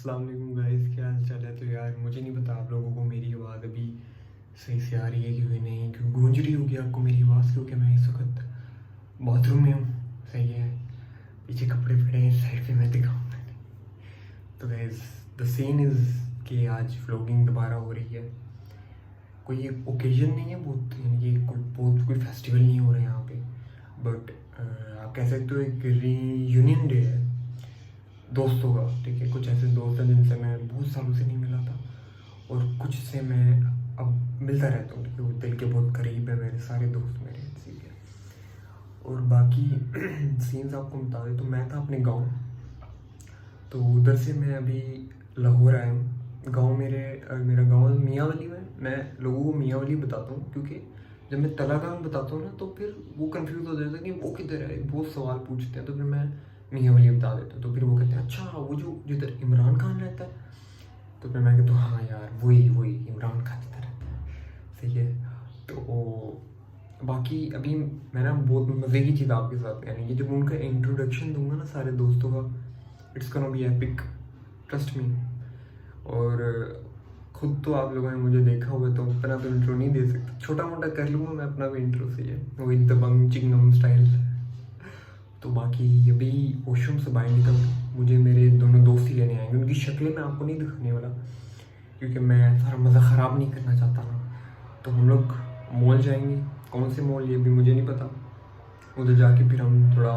अस्सलाम वालेकुम गाइस, क्या हाल चाल है। तो यार मुझे नहीं पता आप लोगों को मेरी आवाज़ अभी सही से आ रही है कि नहीं, क्यों गूंज रही होगी आपको मेरी आवाज़, क्योंकि मैं इस वक्त बाथरूम में हूँ। सही है, पीछे कपड़े पड़े हैं, साइड पे मैं दिखाऊंगा। तो गाइस द सीन इज़ कि आज व्लॉगिंग दोबारा हो रही है। कोई ओकेजन नहीं है बहुत, यानी कि कोई फेस्टिवल नहीं हो रहा है यहाँ पे, बट आप कह सकते हो एक रीयूनियन डे है दोस्तों का। ठीक है, कुछ ऐसे दोस्त हैं जिनसे मैं बहुत सालों से नहीं मिला था और कुछ से मैं अब मिलता रहता हूँ, क्योंकि वो दिल के बहुत करीब है मेरे सारे दोस्त मेरे, इसीलिए। और बाकी सीन्स आपको बता दें तो मैं था अपने गांव, तो उधर से मैं अभी लाहौर आया हूँ। गांव मेरा गांव मियांवाली में। मैं लोगों को मियांवाली बताता हूँ क्योंकि जब मैं तलागांव बताता हूँ ना तो फिर वो कंफ्यूज हो जाता है कि वो किधर है, बहुत सवाल पूछते हैं। तो फिर मैं मियांवाली बता देता हूँ, तो फिर वो कहते हैं अच्छा वो जो जिधर इमरान खान रहता है। तो फिर मैं कहता हूँ हाँ यार वही इमरान खान जिधर रहता है। सही है। तो बाकी अभी मैं ना बहुत मज़े की चीज़ आपके साथ, यानी कि जब उनका इंट्रोडक्शन दूंगा ना सारे दोस्तों का, it's gonna be epic, trust me. और खुद तो आप लोगों ने मुझे देखा हुआ, तो अपना तो इंट्रो नहीं दे सकता, छोटा मोटा कर लूँगा मैं अपना भी इंट्रो। सही है, वही दबंग चिंगम स्टाइल। तो बाकी अभी वॉशरूम से बाहर निकल मुझे मेरे दोनों दोस्त ही लेने आएंगे। उनकी शक्लें मैं आपको नहीं दिखाने वाला क्योंकि मैं सारा मज़ा ख़राब नहीं करना चाहता ना। तो हम लोग मॉल जाएंगे, कौन से मॉल ये भी मुझे नहीं पता। उधर जाके फिर हम थोड़ा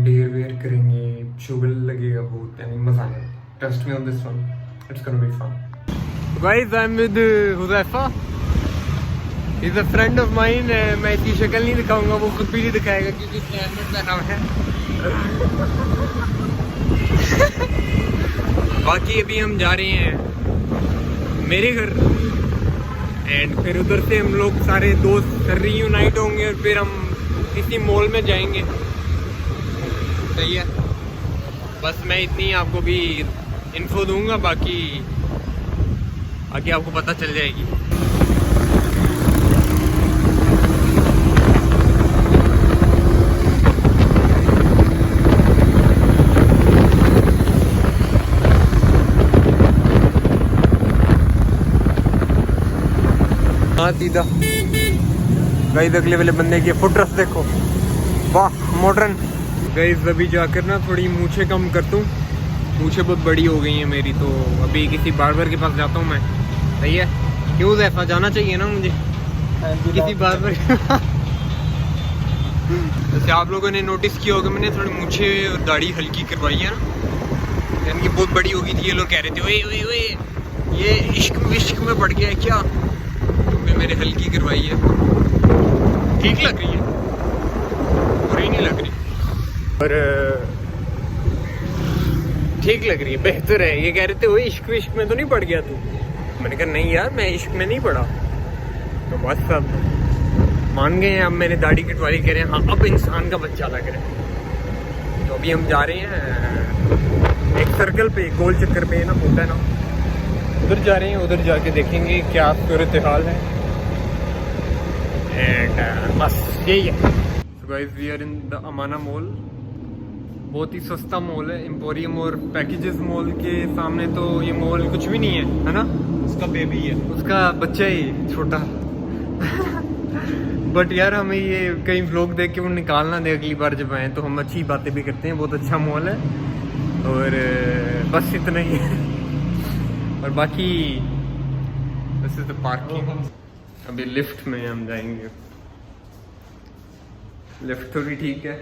डेयर वेयर करेंगे, शुगर लगेगा बहुत, यानी मज़ा आएगा। Trust me on this one, it's gonna be fun. Guys I am with Huzaifa, he is a friend of mine. मैं इसकी शक्ल नहीं दिखाऊंगा, वो खुद भी नहीं दिखाएगा क्योंकि इसने हेलमेट पहना हुआ है। बाकी अभी हम जा रहे हैं मेरे घर, एंड फिर उधर से हम लोग सारे दोस्त रीयूनाइट होंगे और फिर हम किसी मॉल में जाएंगे। सही है, बस मैं इतनी आपको भी इन्फो दूंगा, बाकी आगे आपको पता चल जाएगी। हाँ दीदा गाइस, अगले वाले बंदे की फुटरेस देखो, वाह मॉडर्न। गाइस अभी जाकर ना थोड़ी मूछें कम कर दूँ, मूछें बहुत बड़ी हो गई हैं मेरी, तो अभी किसी बार्बर के पास जाता हूँ मैं। सही है, क्यों ऐसा जाना चाहिए ना मुझे किसी बार्बर के पास। जैसे आप लोगों ने नोटिस किया होगा, मैंने थोड़ी मूछें और दाढ़ी हल्की करवाई है ना, यानी कि बहुत बड़ी हो गई थी। ये लोग कह रहे थे ओए ओए ओए ये इश्क विश्क में पड़ गया है क्या, तुमने मेरे हल्की करवाई है। ठीक लग रही है, बुरी नहीं लग रही, पर ठीक लग रही है, बेहतर है। ये कह रहे थे वो इश्क विश्क में तो नहीं पड़ गया तू। मैंने कहा नहीं यार, मैं इश्क में नहीं पड़ा। तो बस सब मान गए हैं। अब मैंने दाढ़ी कटवाई, कह रहे हैं हाँ अब इंसान का बच्चा लग रहा है। तो अभी हम जा रहे हैं एक सर्कल पे, गोल चक्कर पे ना होता है ना, उधर जा रहे हैं। उधर जाके देखेंगे क्या सूरत हाल है, एंड बस यही है। So guys we are in the Amana mall, बहुत ही सस्ता मॉल है। एम्पोरियम और पैकेजेस मॉल के सामने तो ये मॉल कुछ भी नहीं है ना, उसका बेबी है, उसका बच्चा ही छोटा। बट यार हमें ये कई व्लॉग देख के वो निकालना दे, अगली बार जब आए तो हम अच्छी बातें भी करते हैं। बहुत अच्छा मॉल है और बस इतना ही है। और बाकी दिस इज द पार्किंग। अभी लिफ्ट में हम जाएंगे, लिफ्ट थोड़ी ठीक है।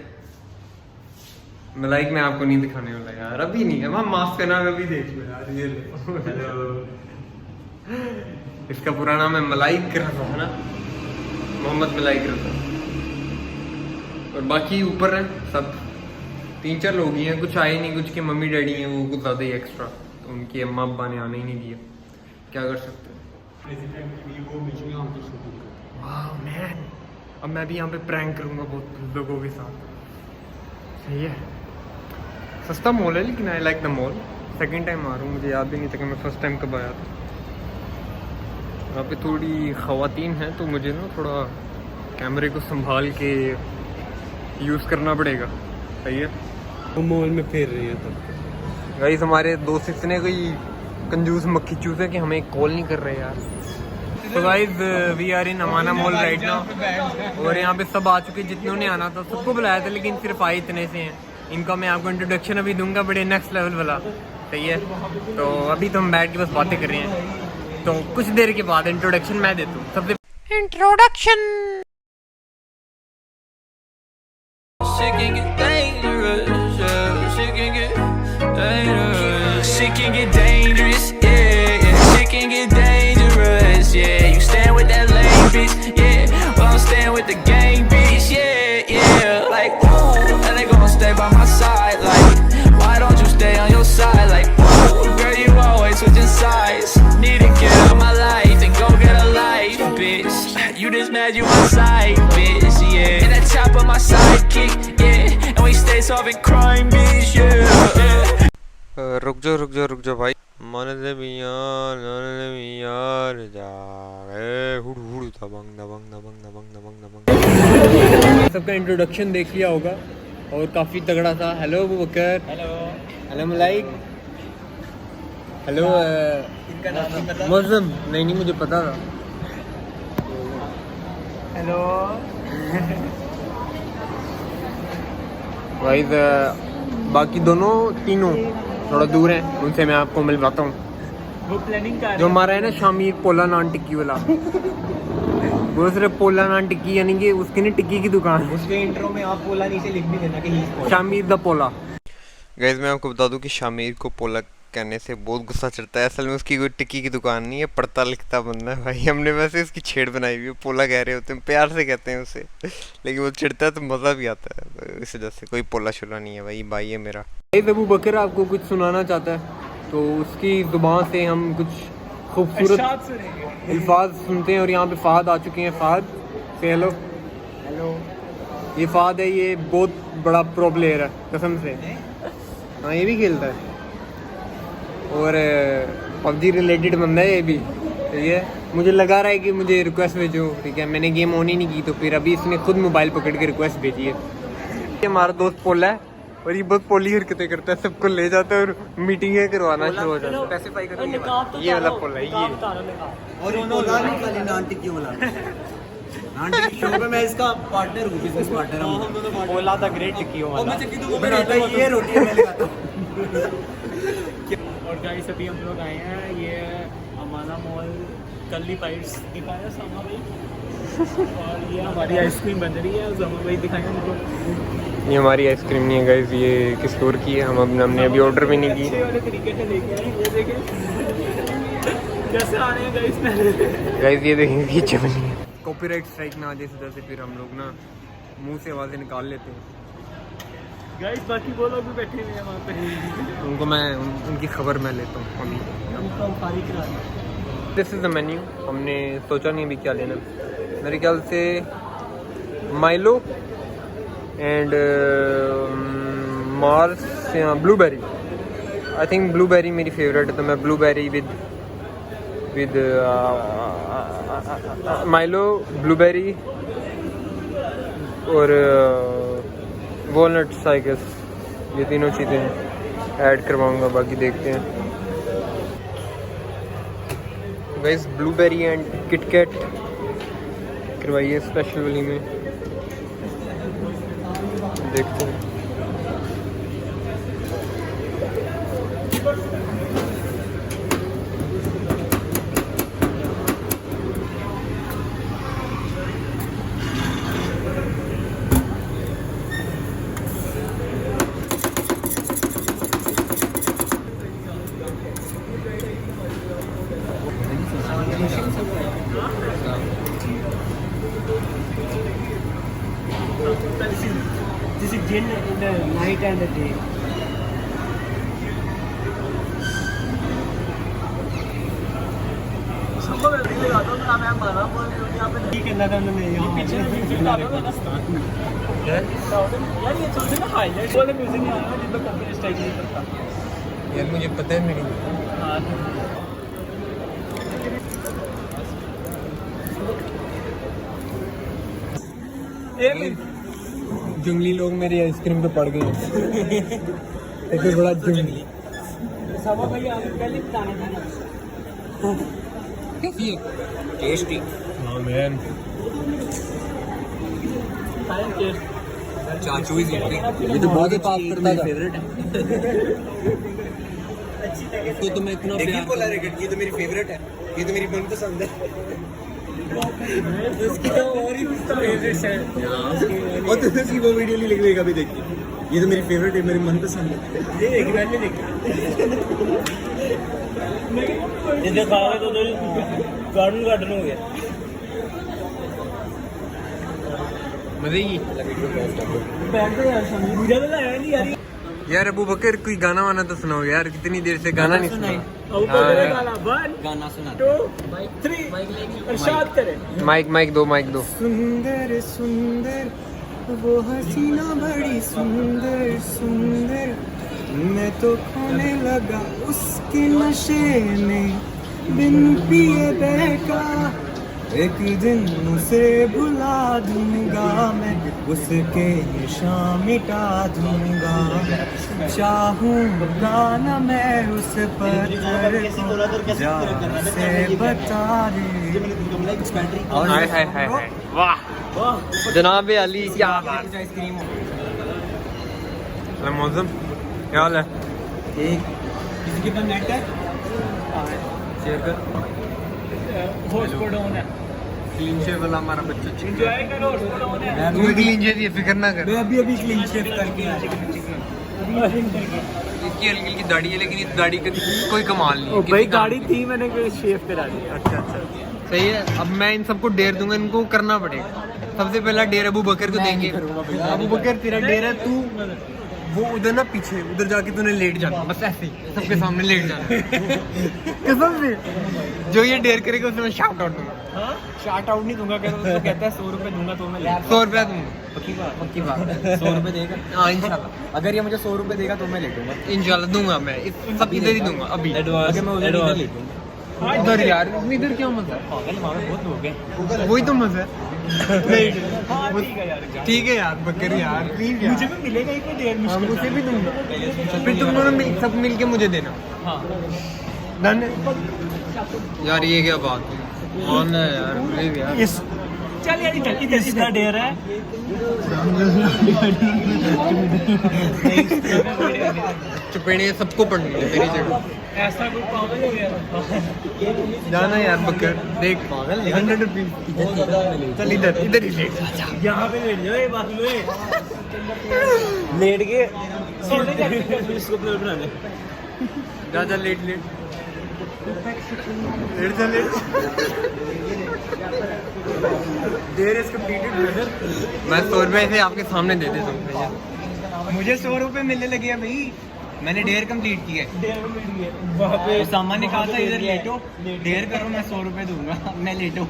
मलाइक मैं आपको नहीं दिखाने वाला यार, अभी नहीं है, वहाँ माफ करना, अभी देख लो यार। ये हेलो, इसका पूरा नाम है मलाइक रज़ा, है ना, मोहम्मद मलाइक रज़ा। और बाकी ऊपर है सब 3-4 लोग ही हैं, कुछ आए नहीं, कुछ के मम्मी डैडी हैं वो कुछ ज़्यादा ही एक्स्ट्रा, तो उनकी अम्मा अब्बा ने आने ही नहीं दिया, क्या कर सकते हैं। वाह मैन, अब मैं भी यहाँ पे प्रैंक करूँगा बहुत लोगों के साथ। सही है, सस्ता मॉल है लेकिन I like the mall. Second time आ रहा हूँ, मुझे याद भी नहीं था कि मैं फर्स्ट टाइम कब आया था। यहाँ पे थोड़ी ख़वातीन हैं तो मुझे ना थोड़ा कैमरे को संभाल के यूज़ करना पड़ेगा। सही है, वो मॉल में फिर रही है तब गाइस हमारे दोस्त इतने कोई कंजूस मक्खी चूसे कि हमें कॉल नहीं कर रहे यार। तो guys we are in Amana mall right now और यहाँ पे सब आ चुके जितनों ने आना था सबको बुलाया था लेकिन सिर्फ आए इतने से हैं। इनका मैं आपको इंट्रोडक्शन अभी दूंगा बड़े नेक्स्ट लेवल वाला, सही है। तो अभी तो हम बैठ के बस बातें कर रहे हैं, तो कुछ देर के बाद इंट्रोडक्शन मैं देता हूँ। सबसे introduction Yeah, you stand with that lame bitch. Yeah, well I'm staying with the gang bitch. Yeah, yeah, like ooh, and they gon' stay by my side. Like, why don't you stay on your side? Like, ooh, girl, you always switching sides. Need to get out my life and go get a life, bitch. You just mad you my side, bitch. Yeah, and that chop on my sidekick. Yeah, and we stay solving crime, bitch. Yeah. रुक जाओ भाई। मन दे बियार जागे हुड़ हुड़ दबंग दबंग दबंग दबंग दबंग दबंग। सबका introduction देख लिया होगा और काफ़ी तगड़ा था। हेलो अबू बकर। हेलो मलाइक। हेलो मौसम। नहीं मुझे पता था। हेलो भाई बाकी तीनों थोड़ा दूर है, उनसे मैं आपको मिलवाता हूँ। वो प्लानिंग कर जो हमारा है ना शामिर पोला नान टिक्की वाला, वो सिर्फ पोला नान टिक्की यानी कि उसकी नहीं टिक्की की दुकान। उसके इंट्रो में आप पोला नीचे लिख भी देना कि शामिर द पोला। गाइस मैं आपको बता दूं कि शामिर को पोला कहने से बहुत गुस्सा चढ़ता है। असल में उसकी कोई टिक्की की दुकान नहीं है, पढ़ता लिखता बंदा है भाई। हमने वैसे उसकी छेड़ बनाई हुई है, पोला कह रहे होते हैं, प्यार से कहते हैं उसे, लेकिन वो चिढ़ता है तो मज़ा भी आता है। इस वजह से कोई पोला शुला नहीं है भाई है मेरा। अबू बकर आपको कुछ सुनाना चाहता है तो उसकी ज़ुबान से हम कुछ खूबसूरत अल्फाज सुनते हैं। और यहाँ पे फ़हद आ चुके हैं। फ़हद से हेलो। ये फ़हद है, ये बहुत बड़ा प्रो प्लेयर है कसम से। हाँ ये भी खेलता है और पबजी रिलेटेड बंदा है ये भी, ठीक है। मुझे लगा रहा है कि मुझे रिक्वेस्ट भेजो, ठीक है। मैंने गेम ऑन ही नहीं की तो फिर अभी इसने खुद मोबाइल पकड़ के रिक्वेस्ट भेजी है। ये हमारा दोस्त पोला है और ये बहुत पोली हरकतें करता है, सबको ले जाता है और मीटिंगें करवाना शुरू हो जाता है। स्पेसिफाई करो ये वाला पोला है ये। और नान टिक्की वाला नान टिक्की शो पे मैं इसका पार्टनर हूँ, बिजनेस पार्टनर हूँ। पोला द ग्रेट टिक्की वाला बनाता है ये रोटी मैं लगाता हूँ। और गाइस अभी हम लोग आए हैं, ये अमाना मॉल कल्ली पाइट्स दिखाया समा भाई, और ये हमारी आइसक्रीम बन रही है। समा भाई दिखाएंगे हमको। ये हमारी आइसक्रीम नहीं है गाइस, ये किस स्टोर की है। हमने अभी ऑर्डर भी नहीं की। अच्छे वाले तरीके से लेके आए, ये देखें कैसे आ रहे हैं गाइस ये देखें पीछे बनी है। कॉपीराइट स्ट्राइक ना आ जाए सीधा से फिर हम लोग ना मुंह से आवाज़ें निकाल लेते हैं। गाइस बाकी वो लोग भी बैठे हुए हैं वहाँ पे, उनको मैं उनकी खबर मैं लेता हूँ अभी। हमको फारिग करा। This is the menu. हमने सोचा नहीं अभी क्या लेना। मेरे ख्याल से Milo and Mars blueberry. I think blueberry मेरी फेवरेट है तो मैं ब्लूबेरी विद माइलो, ब्लूबेरी और वॉलनट्स आई गेस, ये तीनों चीज़ें ऐड करवाऊंगा। बाकी देखते हैं गाइस। ब्लूबेरी एंड किटकैट करवाइए स्पेशल वाली में, देखते हैं। This is gin in the night and the day. सबको वैसे ही लगा दो ना, मैं माना बोल रही हूँ यहाँ पे ठीक है ना करने यहाँ पीछे लगा दो ना यार। ये चलते ना हाईलाइट वाले म्यूजिक नहीं आया जिसमें कॉपीराइट स्ट्राइक नहीं करता यार। मुझे पता है मेरी जंगली लोग मेरी आइसक्रीम पे पड़ गए हैं। एक बड़ा जंगली सवा भाई आप पहले बताना था ना। कैसी है? टेस्टी। हाँ मैन, चाचू इज ये तो बहुत ही पाप करता था। फेवरेट है। इसको तो मैं इतना प्यार बोला रे, ये तो मेरी फेवरेट है, ये तो मेरी मनपसंद है। उसकी तो और ही फेवरेट्स है। और तो उसकी वो वीडियो नहीं लिखेगा अभी देखिए, ये तो मेरी फेवरेट है, मेरी मनपसंद है। ये देखिए मैंने देखा। ये दिखाओगे तो गार्डन हो गया। मजे ही। बैठ तो यार समझ मुझे तो लगा नहीं यार। यार अबू बकर कोई गाना वाना तो सुनाओ यार, कितनी देर से गाना नहीं सुना। गाना सुना 2 3 इरशाद करें। माइक दो। सुंदर सुंदर वो हसीना बड़ी सुंदर सुंदर, मैं तो खोने लगा उसके नशे में, बिन पिए बहका एक दिन उसे भुला दूंगा मैं, उसके निशान मिटा दूंगा, चाहूंगा ना मैं उस पत्थर को जान से बता दे। हाय वाह जनाब अली, क्या आइसक्रीम मौसम क्या हाल है? किसी के पास नेट है? शेयर कर। हॉटस्पॉट ऑन है। क्लीन शेव वाला हमारा बच्चा एंजॉय करो, हॉटस्पॉट ऑन है। तू क्लीन शेव ये फिक्र ना कर। मैं अभी क्लीन शेव करके आया। इसकी हल्की हल्की दाढ़ी है, लेकिन इस दाढ़ी का कोई कमाल नहीं है। भाई गाड़ी थी, मैंने शेव करा दी। अच्छा सही है। अब मैं इन सबको डेर दूंगा, इनको करना पड़ेगा। सबसे पहला डेर अबू बकर को देंगे। अबू बकर तेरा डेर है, तू वो उधर ना पीछे उधर जाके तूने लेट जाना, बस ऐसे ही सबके सामने लेट जाना। कसम से जो ये डेर करेगा उसे मैं शाउट आउट दूंगा। शार्ट आउट नहीं दूंगा, कहता है 100 रुपए दूंगा तो मैं 100 रुपया दूंगा, पक्की बात 100 रुपए देगा। हाँ इंशाल्लाह, अगर ये मुझे 100 रुपए देगा तो मैं ले लूंगा। इंशाल्लाह दूंगा मैं। सब इधर ही दूंगा अभी। अगर मैं उधर ले लूंगा उधर यार, इधर क्या मजा है? पागल वहाँ पे बहुत लोग हैं। वही तो मजा है। ठीक है यार बकर यार, प्लीज मुझे भी मिलेगा ही कोई देर हाँ, मुश्किल मुझे भी दूंगा। फिर तुम दोनों सब मिल के मुझे देना। डन है? यार ये क्या बात है? कौन है यार? प्लीज यार चल यार, इधर इतना देर है। चुपेड़े सबको पढ़नी है तेरी जगह। ऐसा कोई पागल हो गया? जाना यार बकर, देख पागल 100 रुपीज। चल इधर ही लेट यहाँ पे लेट जाओ, ये बात लो, लेट के इसको प्लेट बना ले। जा लेट जा लेट। There is completed brother. मैं 100 रुपये से आपके सामने दे देता हूँ। मुझे 100 रुपए मिलने लगे हैं भाई, मैंने डेयर कंप्लीट की है। वहाँ पे सामान ने कहा था इधर लेटो, डेयर करो, मैं 100 रुपए दूंगा, मैं लेटो।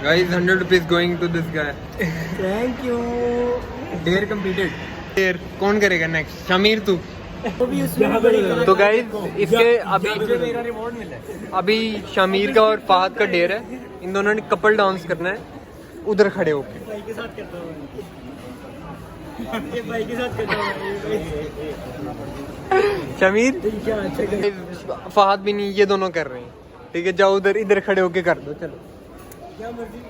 Guys 100 rupees going to this guy. Thank you. Dare completed. Dare कौन करेगा नेक्स्ट? शमीर तू। तो गाइस इसके मेरा रिवॉर्ड मिला है। अभी शमीर का और फहद का डेयर है। इन दोनों ने कपल डांस करना है उधर खड़े होके। भाई के साथ करता हूँ, ये भाई के साथ करता हूँ। शमीर फहद भी नहीं, ये दोनों कर रहे हैं। ठीक है जाओ उधर, इधर खड़े होके कर दो। चलो क्या मर्जी।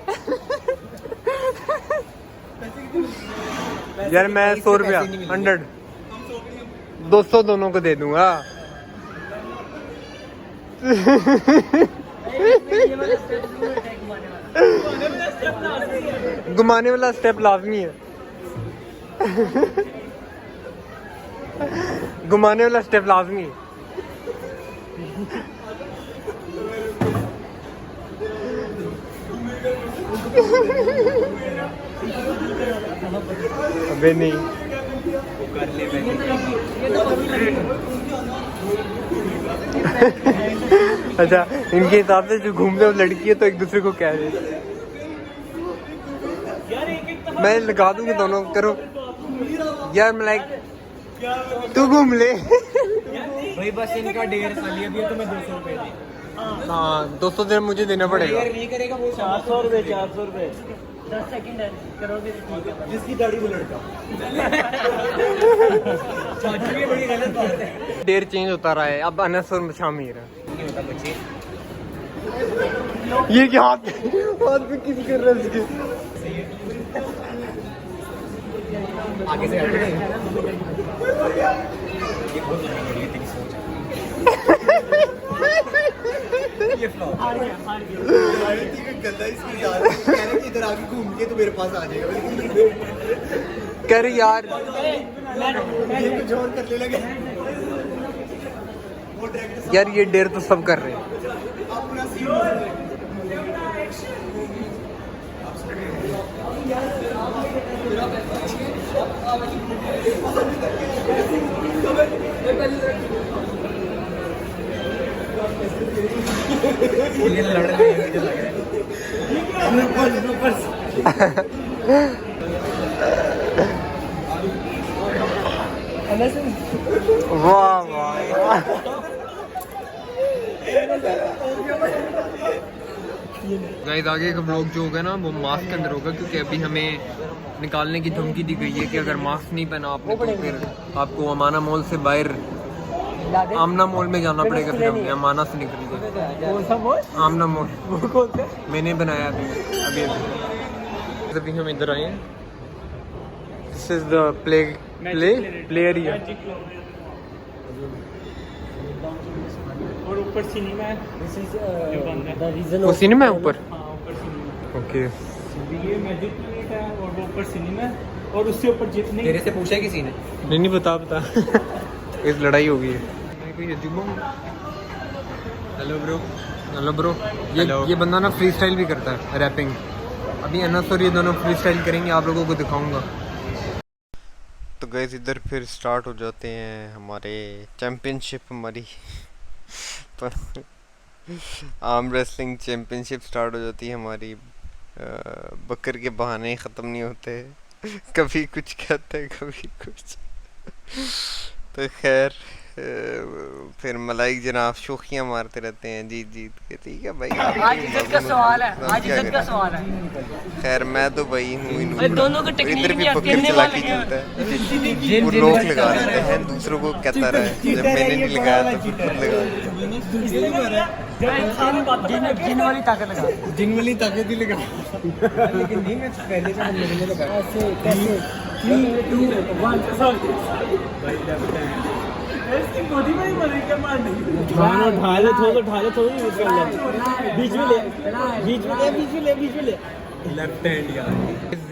यार मैं 100 रुपया 100 200 दोनों को दे दूंगा। घुमाने वाला स्टेप लाजमी है। घुमाने वाला स्टेप लाजमी है। अबे नहीं अच्छा इनके हिसाब से जो घूमते हो लड़की है तो एक दूसरे को कह रहे। मैं लगा दूंगी दोनों करो यार। मैं लाइक तू घूम ले। भाई बस इनका 1.5 साल अभी तो मैं 200 रुपए हाँ 200 दिन मुझे देना पड़ेगा। नहीं करेगा वो 400 रुपए 400 रुपए 10 सेकंड है करोगे तो ठीक है। जिसकी दाढ़ी वो लड़का। चाची ये बड़ी गलत बात है। डेर चेंज होता रहा है, अब अनस और शामिर है। नहीं होता बच्चे। ये क्या हाथ पे किस कर रहा है इसके? आगे से हट गए। ये बहुत लंबी तेरी सोच है। ये फ्लॉप। गंदा इसकी यार कह रहे कि इधर आके घूम के तो मेरे पास आ जाएगा। कर यार ये कुछ और करने लगे। वो डायरेक्टर यार ये डेर तो सब कर रहे हैं। अपना सीन ये लड़ रहे हैं मुझे लग रहा है। वाह वाह। गाइस आगे का व्लॉग जो होगा ना वो मास्क के अंदर होगा, क्योंकि अभी हमें निकालने की धमकी दी गई है कि अगर मास्क नहीं पहना आपने तो फिर आपको अमाना मॉल से बाहर आमना मॉल में जाना पड़ेगा। फिर हमें अमाना से निकल गए आमना मॉल। मैंने बनाया अभी अभी हम इधर आए हैं। This is the play area. और ऊपर सिनेमा है। दिस इज वो सिनेमा है ऊपर। हाँ ऊपर सिनेमा। ओके ये मैजिक प्लेट है और वो ऊपर सिनेमा है और उससे ऊपर जितने तेरे से पूछा किसी ने? नहीं बता इस लड़ाई हो गई है। हेलो ब्रो ये बंदा ना फ्री स्टाइल भी करता है, रैपिंग। अभी अनस और ये दोनों फ्री स्टाइल करेंगे, आप लोगों को दिखाऊंगा। तो गाइस इधर फिर स्टार्ट हो जाते हैं हमारे चैम्पियनशिप। हमारी आर्म रेसलिंग चैम्पियनशिप स्टार्ट हो जाती है हमारी। बकर के बहाने ख़त्म नहीं होते, कभी कुछ कहते हैं कभी कुछ। तो खैर फिर मलाइक जनाब शोखियाँ मारते रहते हैं जीत के। ठीक है भाई, आज इज्जत का सवाल है। आज इज्जत का सवाल है। खैर मैं तो भाई हूँ दोनों को टेक्निक इधर भी नहीं पकड़ चलाकी चलता है। वो लोग लगा देते हैं, दूसरों को कहता रहा है जब मैंने नहीं लगाया तो खुद लगा। जिन वाली ताकत लगा। जिन वाली ताकत ही लगा। लेकिन नहीं मैं पहले से मैंने लगाया। कैसे 3 2 1 इसकी बॉडी में ही मरे क्या मारने। ढाले थोड़ी यूज कर ले। बीच में ले लेफ्ट हैंड यार।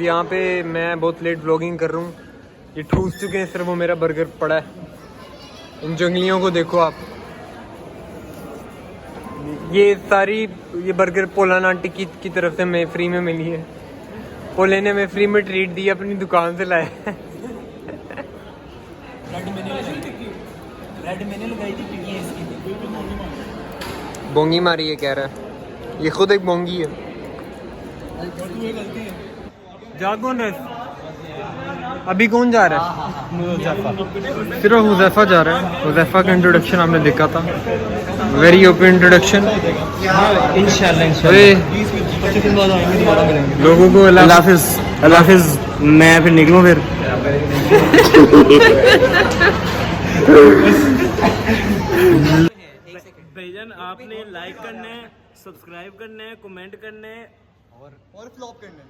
यहाँ पे मैं बहुत लेट व्लॉगिंग कर रहा हूँ। ये ठूस चुके हैं, सिर्फ वो मेरा बर्गर पड़ा है। इन जंगलियों को देखो आप। ये बर्गर पोलान आंटी की तरफ से मैं फ्री में मिली है। पोले ने मैं फ्री में ट्रीट दी, अपनी दुकान से लाया। रेड मैंने लगाई थी क्योंकि इसकी बोंगी मारी है कह रहा है, ये खुद एक बोंगी है। जागो न अभी कौन जा रहा है? सिर्फ हुज़ैफा जा रहा है। हुज़ैफा का इंट्रोडक्शन आपने देखा था, वेरी ओपन इंट्रोडक्शन। इंशाल्लाह लोगों को अल्लाह हाफिज़। मैं फिर निकलूँ फिर। भाईजान आपने लाइक करना है, सब्सक्राइब करना है, कमेंट करना है और फ्लॉप करना है,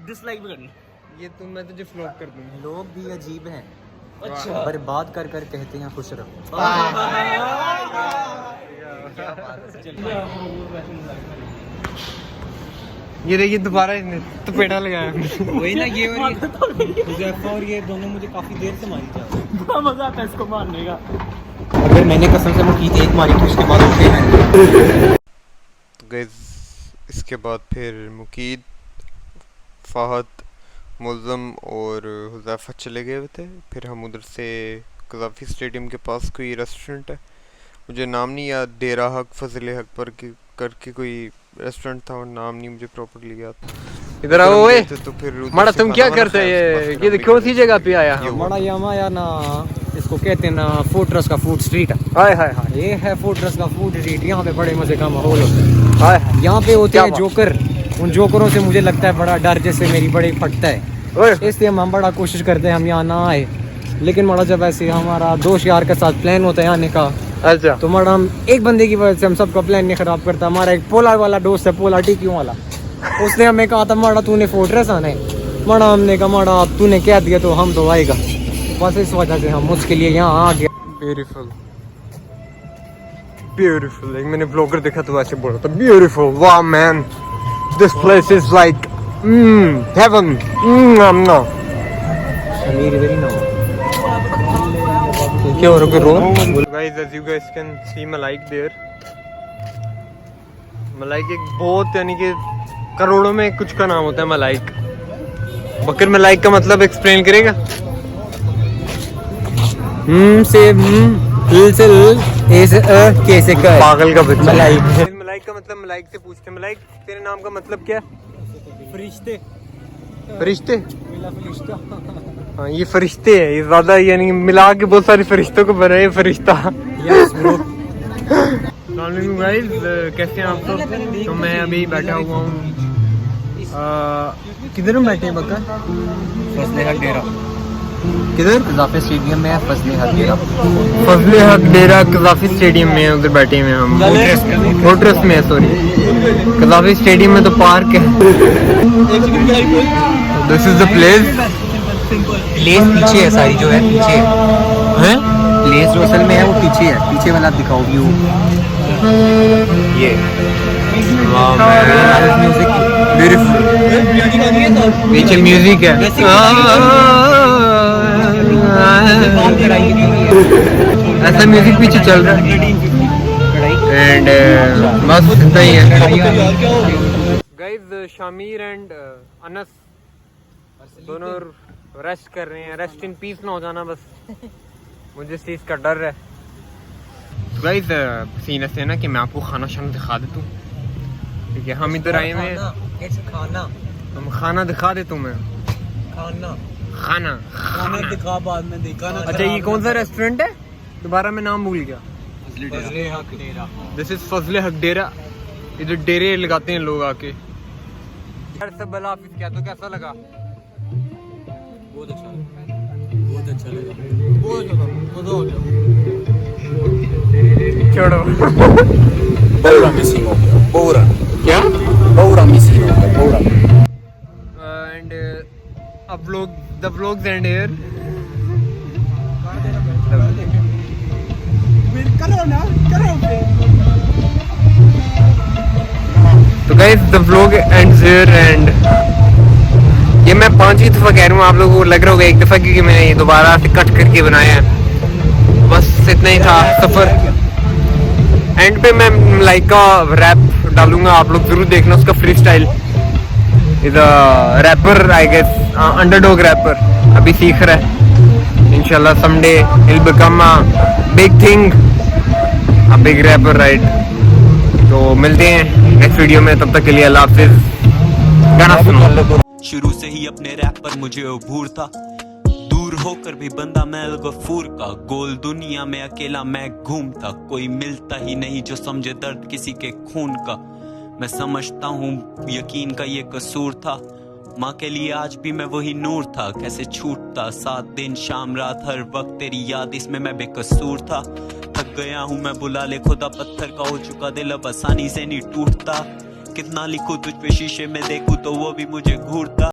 डिसलाइक भी करना है। ये तो मैं तुझे फ्लॉप कर दूंगा। लोग भी अजीब हैं। अच्छा बर्बाद कर कहते हैं खुश रहो। ये देखिए दोबारा इसने तो पेड़ा लगाया। वही ना, ये हुज़ैफा और ये दोनों मुझे काफी देर से मारी जाते हैं। बड़ा मजा आता है इसको मारने का। अगर मैंने कसम से मुकीद एक मारी थी उसके बाद उठे हैं। तो गाइस इसके बाद फिर मुकीद, फ़हद, मुल्ज़म और हुज़ैफा चले गए थे। फिर हम उधर से कज़ाफ़ी स्टेडियम के पास कोई रेस्टोरेंट है, मुझे नाम नहीं याद, डेरा हक फजल हक पर करके कोई रेस्टोरेंट था और नाम नहीं मुझे प्रॉपर्ली याद। इधर आओ ओए। तो फिर माड़ा तुम क्या करते हैं? ये कौन सी जगह पे आया? बड़ा यामा या ना, इसको कहते हैं ना फोर्ट्रेस का फूड स्ट्रीट है। हाय हाय हाय, ये है फोर्ट्रेस का फूड स्ट्रीट। यहाँ पे बड़े मजे का माहौल होता है। हाय यहाँ पे होते हैं जोकर, उन जोकरों से मुझे लगता है बड़ा डर जैसे मेरी बड़ी फटता है, इसलिए हम बड़ा कोशिश करते हैं हम यहाँ ना आए। लेकिन मड़ा जब ऐसे हमारा दोस्त यार के साथ प्लान होता है आने का, अच्छा तो मड़ा हम एक बंदे की वजह से हम सबका प्लान नहीं खराब करता। हमारा एक पोला वाला दोस्त है, पोला टीक्यू वाला, उसने हमें कहा था मड़ा तूने फोर्ट्रेस आना है। मड़ा हमने कहा मड़ा अब तूने कह दिया तो हम तो आएगा, बस इस वजह से हम उसके लिए यहाँ आ गए। ब्यूटीफुल ब्यूटीफुल, एक मैंने ब्लॉगर देखा तो ऐसे बोल रहा था ब्यूटीफुल, वाह man this place is like heaven. क्या हो रहा है guys, as you guys can see मलाइक there, मलाइक एक बहुत यानी कि करोड़ों में कुछ का नाम होता है मलाइक। बकर मलाइक का मतलब एक्सप्लेन करेगा? कैसे पागल का बच्चा। मलाइक मलाइक का मतलब, मलाइक से पूछते मलाइक तेरे नाम का मतलब क्या है? फरिश्ते। फरिश्ते? हाँ ये फरिश्ते है, ये ज्यादा यानी मिला के बहुत सारे फरिश्तों को बना है फरिश्ता। गाइस कैसे हैं आप सब? तो मैं अभी बैठा हुआ हूँ, किधर में बैठे हैं बकर? फजले हक डेरा किधर? कज़ाफ़ी स्टेडियम में है, फजले हक डेरा। फजले हक डेरा कज़ाफ़ी स्टेडियम में है, उधर बैठे हुए हैं हम। फोर्ट्रेस में है, सॉरी कज़ाफ़ी स्टेडियम में तो पार्क है। This is the place. Place पीछे है सारी जो है, पीछे है प्लेस जो असल में है वो पीछे है। पीछे वाला दिखाओ व्यू, ये ब्यूटीफुल, पीछे म्यूजिक है, ऐसा म्यूजिक पीछे चल रहा है एंड बस इतना ही है। गाइस शामिर एंड अनस दोनों रेस्ट कर रहे हैं, रेस्ट इन पीस ना हो जाना बस, मुझे इस चीज़ का डर है। गाइस सीन ऐसे है ना कि मैं आपको खाना शाना दिखा देता हूँ, ठीक है? हम इधर आए हुए हैं, हम खाना दिखा देता हूँ मैं, खाना दिखा बाद में देखा ना। अच्छा ये कौन सा रेस्टोरेंट है? दोबारा मैं नाम भूल गया। दिस इज फजले हक डेरा, इधर डेरे लगाते हैं लोग आके। सब बला हाफिज, क्या तो कैसा लगा? बहुत अच्छा लगा, बहुत अच्छा, मजा हो गया। छोड़ो बौरा मिसिंग हो गया, बौरा क्या? बौरा मिसिंग हो गया, बौरा। एंड अब लोग द व्लॉग्स एंड हियर। तो guys the vlog ends here and ये मैं 5वीं दफ़ा कह रहा हूँ, आप लोगों को लग रहा होगा एक दफ़ा क्योंकि मैंने ये दोबारा से कट करके बनाया है। बस इतना ही था सफ़र। एंड पे मैं मलाइक का रैप डालूंगा, आप लोग जरूर देखना उसका free style. Is a rapper I guess, underdog rapper, अभी सीख रहा है। इंशाल्लाह someday he'll become a big thing, a big rapper, right? तो मिलते हैं नेक्स्ट वीडियो में, तब तक के लिए अल्लाह हाफिज़। गाना सुनो। शुरू से ही अपने रैप पर मुझे अबूर था, दूर होकर भी बंदा मैं गफूर का, गोल दुनिया में अकेला मैं घूमता, कोई मिलता ही नहीं जो समझे दर्द किसी के खून का। मैं समझता हूँ यकीन का ये कसूर था, माँ के लिए आज भी मैं वही नूर था, कैसे छूटता 7 दिन शाम रात हर वक्त तेरी याद, इसमें मैं बेकसूर था। थक गया हूँ मैं, बुला ले खुदा, पत्थर का हो चुका दिल अब आसानी से नहीं टूटता, कितना लिखूं तुझ पे शीशे में देखूं तो वो भी मुझे घूरता।